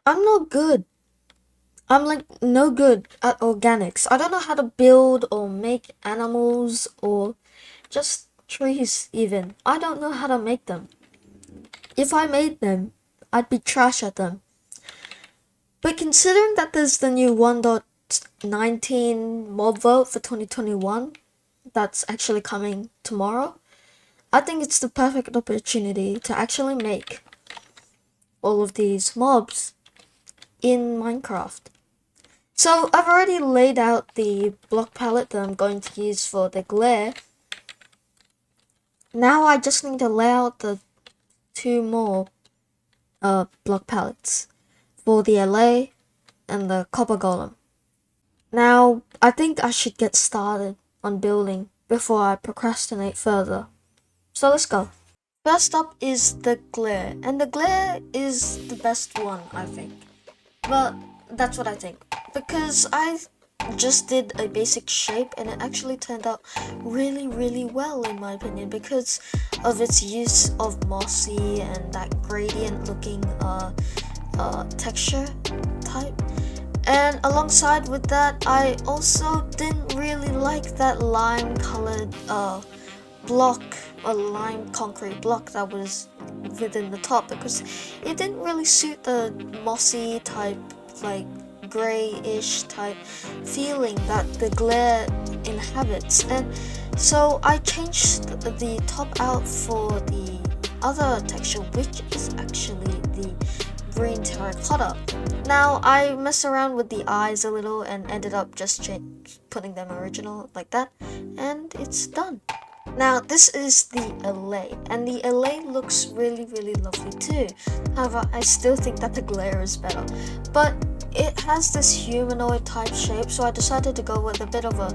I'm not good. I'm like no good at organics. I don't know how to build or make animals or just trees even. I don't know how to make them. If I made them, I'd be trash at them. But considering that there's the new 1.19 mob vote for 2021 that's actually coming tomorrow, I think it's the perfect opportunity to actually make all of these mobs in Minecraft. So I've already laid out the block palette that I'm going to use for the glare. Now I just need to lay out the two more block palettes for the Allay and the copper golem. Now I think I should get started on building before I procrastinate further. So let's go. First up is the glare, and the glare is the best one, I think. Well, that's what I think. Because I just did a basic shape and it actually turned out really well in my opinion because of its use of mossy and that gradient looking texture type. And alongside with that, I also didn't really like that lime colored block or lime concrete block that was within the top because it didn't really suit the mossy type, like grayish type feeling that the glare inhabits. And so I changed the top out for the other texture, which is actually the green terracotta. Now I messed around with the eyes a little and ended up just putting them original like that, and it's done. Now this is the Allay, and the Allay looks really lovely too. However, I still think that the glare is better. But it has this humanoid type shape, so I decided to go with a bit of a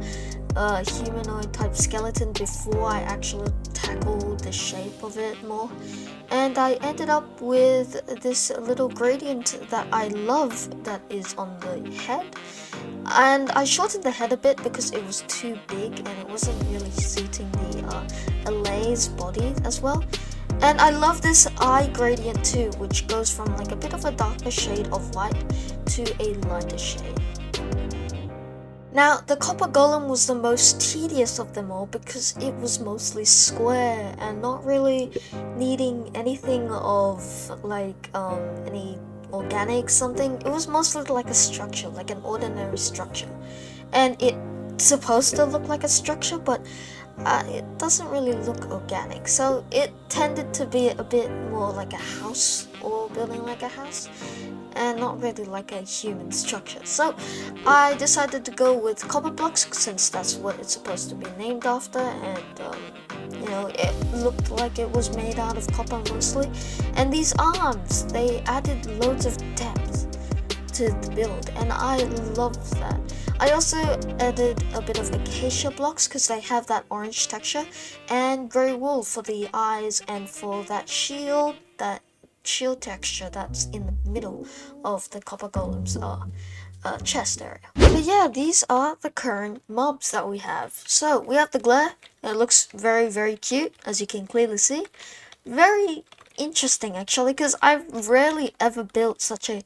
humanoid type skeleton before I actually tackle the shape of it more. And I ended up with this little gradient that I love that is on the head. And I shortened the head a bit because it was too big and it wasn't really suiting the Allay's body as well. And I love this eye gradient too, which goes from like a bit of a darker shade of white to a lighter shade. Now, the copper golem was the most tedious of them all because it was mostly square and not really needing anything of like any organic something. It was mostly like a structure, like an ordinary structure. And it's supposed to look like a structure, but it doesn't really look organic. So it tended to be a bit more like a house or building like a house and not really like a human structure. So I decided to go with copper blocks since that's what it's supposed to be named after, and it looked like it was made out of copper mostly. And these arms, they added loads of depth to the build, and I love that. I also added a bit of acacia blocks because they have that orange texture, and grey wool for the eyes and for that shield texture that's in the middle of the copper golem's chest area. But yeah, these are the current mobs that we have. So we have the glare. It looks very cute, as you can clearly see. Very interesting actually, because I've rarely ever built such a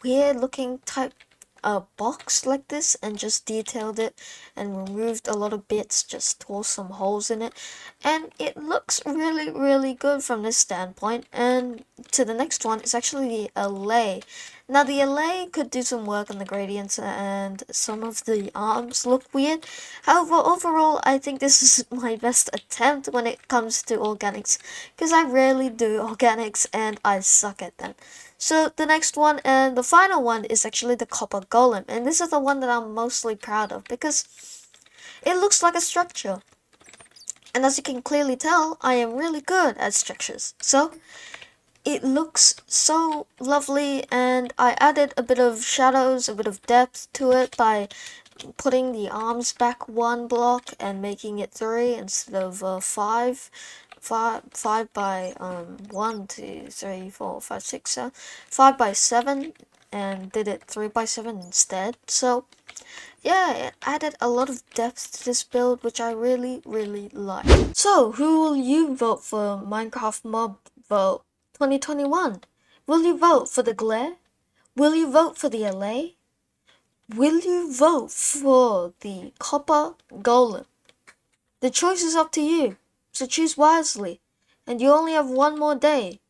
weird looking type box like this and just detailed it and removed a lot of bits, just tore some holes in it, and it looks really good from this standpoint. And to the next one is actually the Allay. Now the Allay could do some work on the gradients and some of the arms look weird. However, overall I think this is my best attempt when it comes to organics because I rarely do organics and I suck at them. So the next one and the final one is actually the copper golem, and this is the one that I'm mostly proud of because it looks like a structure. And as you can clearly tell, I am really good at structures. So it looks so lovely, and I added a bit of shadows, a bit of depth to it by putting the arms back one block and making it 3 instead of 5. 5 by 1, 2, 3, 4, 5, 6, 7, 5 by 7, and did it 3 by 7 instead. So yeah, it added a lot of depth to this build, which I really like. So who will you vote for Minecraft Mob Vote 2021? Will you vote for the glare? Will you vote for the Allay? Will you vote for the Copper Golem? The choice is up to you, so choose wisely. And you only have one more day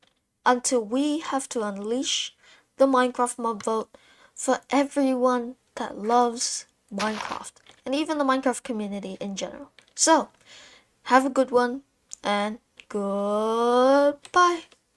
until we have to unleash the Minecraft mob vote for everyone that loves Minecraft and even the Minecraft community in general. So, have a good one and goodbye.